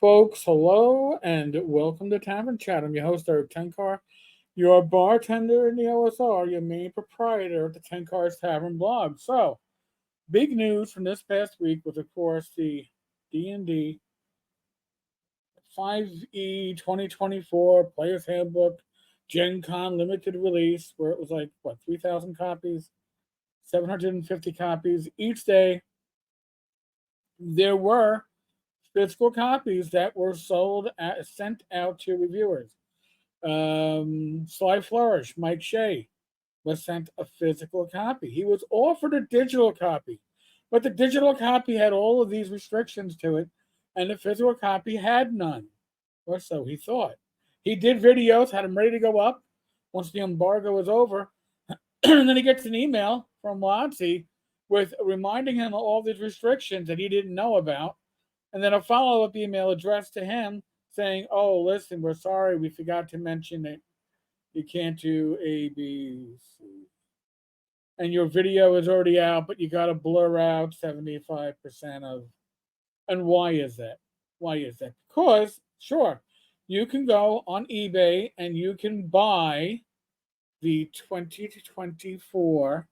Folks, hello and welcome to Tavern Chat. I'm your host, Eric Tenkar, your bartender in the OSR, your main proprietor of the Tenkars Tavern blog. So, big news from this past week was, of course, the D&D 5E 2024 Player's Handbook Gen Con limited release, where it was like, 3,000 copies, 750 copies each day. There were physical copies that were sent out to reviewers. Sly Flourish, Mike Shea, was sent a physical copy. He was offered a digital copy, but the digital copy had all of these restrictions to it, and the physical copy had none, or so he thought. He did videos, had them ready to go up once the embargo was over, and then he gets an email from WotC with reminding him of all these restrictions that he didn't know about, and then a follow up email addressed to him saying, "Oh, listen, we're sorry, we forgot to mention that you can't do A, B, C. And your video is already out, but you got to blur out 75% of." And why is that? Why is that? Because, sure, you can go on eBay and you can buy the 2024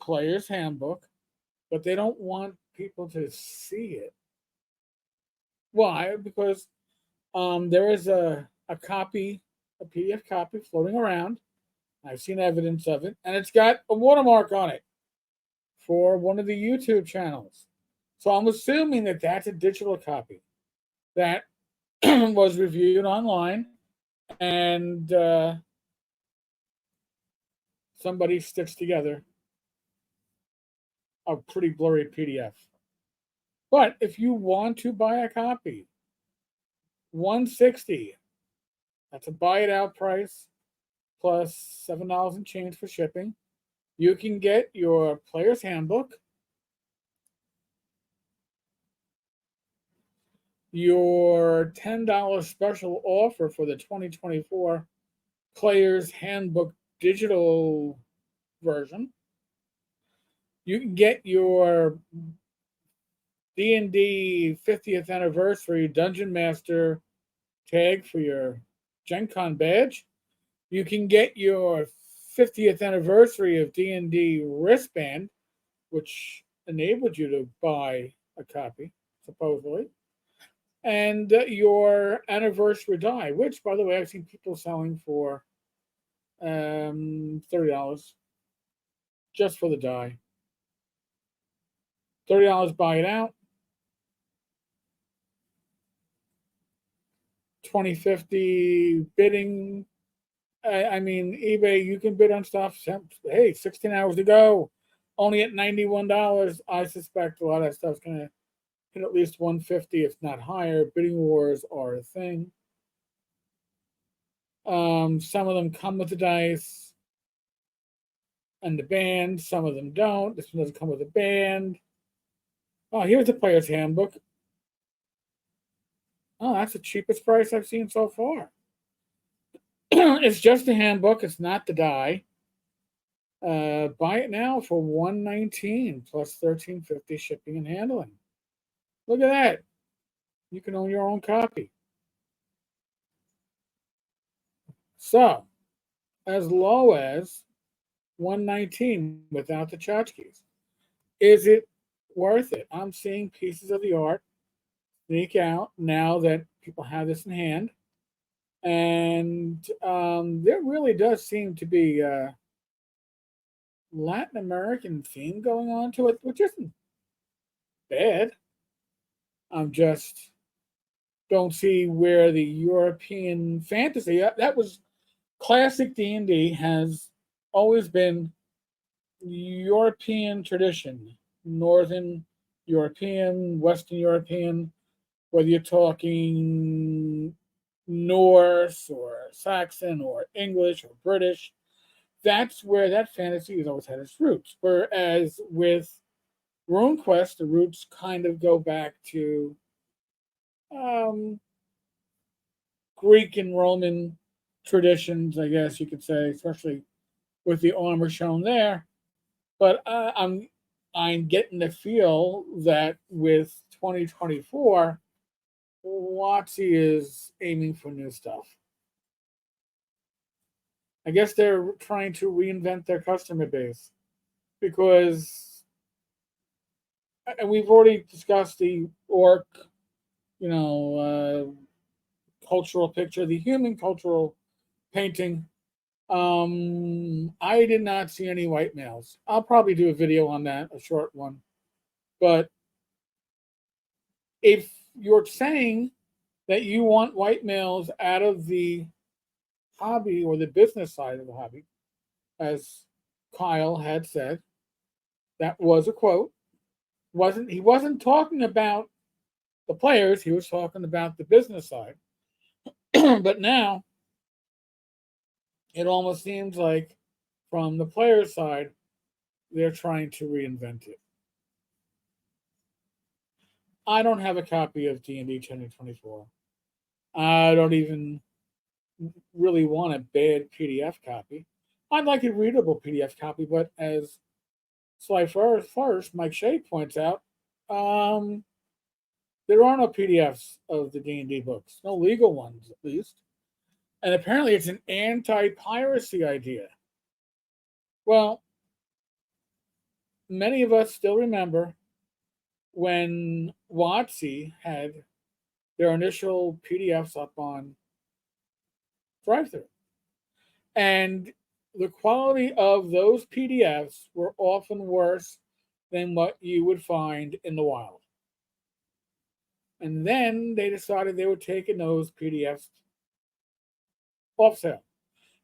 Player's Handbook, but they don't want people to see it. Why? Because there is a copy, a PDF copy floating around. I've seen evidence of it, and it's got a watermark on it for one of the YouTube channels. So I'm assuming that that's a digital copy that was reviewed online, and somebody stitched together a pretty blurry PDF. But if you want to buy a copy, 160. That's a buy it out price plus $7 and change for shipping. You can get your Player's Handbook, your $10 special offer for the 2024 Player's Handbook digital version. You can get your D&D 50th anniversary Dungeon Master tag for your Gen Con badge. You can get your 50th anniversary of D&D wristband, which enabled you to buy a copy, supposedly. And your anniversary die, which, by the way, I've seen people selling for $30 just for the die. $30, buy it out. 2050 bidding. I mean, eBay, you can bid on stuff. Hey, 16 hours to go. Only at $91. I suspect a lot of that stuff's going to hit at least 150, if not higher. Bidding wars are a thing. Some of them come with the dice and the band. Some of them don't. This one doesn't come with a band. Oh, here's the Player's Handbook. Oh, that's the cheapest price I've seen so far. It's just a handbook. It's not the die. Buy it now for $119 plus $13.50 shipping and handling. Look at that. You can own your own copy. So, as low as $119 without the tchotchkes. Is it worth it? I'm seeing pieces of the art sneak out now that people have this in hand. And there really does seem to be a Latin American theme going on to it, which isn't bad. I'm just don't see where the European fantasy that was classic D&D has always been European tradition, Northern European, Western European, whether you're talking Norse or Saxon or English or British. That's where that fantasy has always had its roots. Whereas with RuneQuest, the roots kind of go back to Greek and Roman traditions, I guess you could say, especially with the armor shown there. But I'm getting the feel that with 2024, WotC is aiming for new stuff. I guess they're trying to reinvent their customer base because, and we've already discussed the orc, you know, cultural picture, the human cultural painting. I did not see any white males. I'll probably do a video on that, a short one. But if you're saying that you want white males out of the hobby or the business side of the hobby, as Kyle had said, that was a quote. He wasn't talking about the players, he was talking about the business side. But now it almost seems like from the player side, they're trying to reinvent it. I don't have a copy of D&D 1024. I don't even really want a bad PDF copy. I'd like a readable PDF copy, but as Sly First, Mike Shea points out, there are no PDFs of the D&D books, no legal ones at least. And apparently it's an anti-piracy idea. Well, many of us still remember when WotC had their initial PDFs up on DriveThru. And the quality of those PDFs were often worse than what you would find in the wild. And then they decided they were taking those PDFs off sale.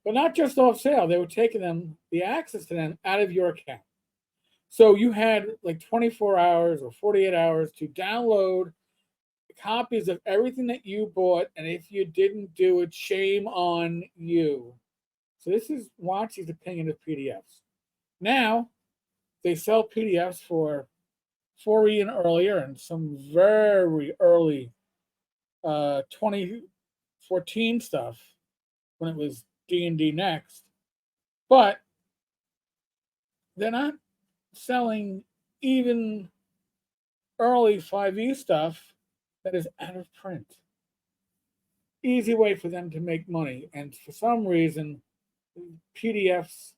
But not just off sale, they were taking them, the access to them, out of your account. So you had like 24 hours or 48 hours to download copies of everything that you bought. And if you didn't do it, shame on you. So this is WotC's opinion of PDFs. Now, they sell PDFs for 4E and earlier, and some very early 2014 stuff when it was D&D Next. But they're not selling even early 5E stuff that is out of print. Easy way for them to make money. And for some reason, PDFs,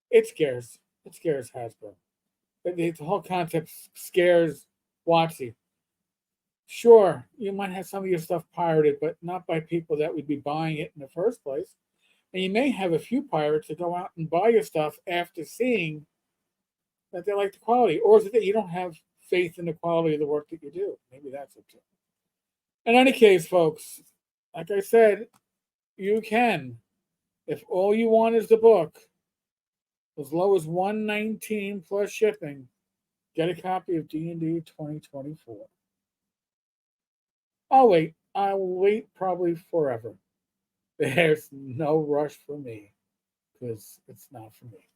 it scares Hasbro. The whole concept scares WotC. Sure, you might have some of your stuff pirated, but not by people that would be buying it in the first place. And you may have a few pirates that go out and buy your stuff after seeing that they like the quality. Or is it that you don't have faith in the quality of the work that you do? Maybe that's it too. In any case, folks, like I said, you can, if all you want is the book, as low as $119 plus shipping, get a copy of D&D 2024. I'll wait probably forever. There's no rush for me because it's not for me.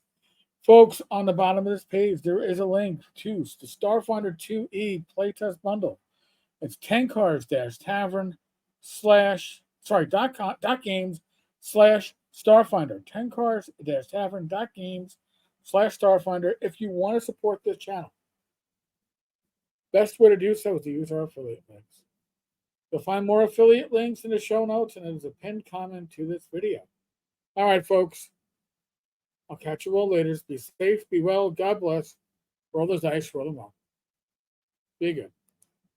Folks, on the bottom of this page, there is a link to the Starfinder 2E playtest bundle. It's tenkars-tavern.games /Starfinder. tenkars-tavern.games /Starfinder if you want to support this channel. Best way to do so is to use our affiliate links. You'll find more affiliate links in the show notes, and there's a pinned comment to this video. All right, folks. I'll catch you all later. Be safe, be well, God bless. Roll those dice, roll them well. Be good.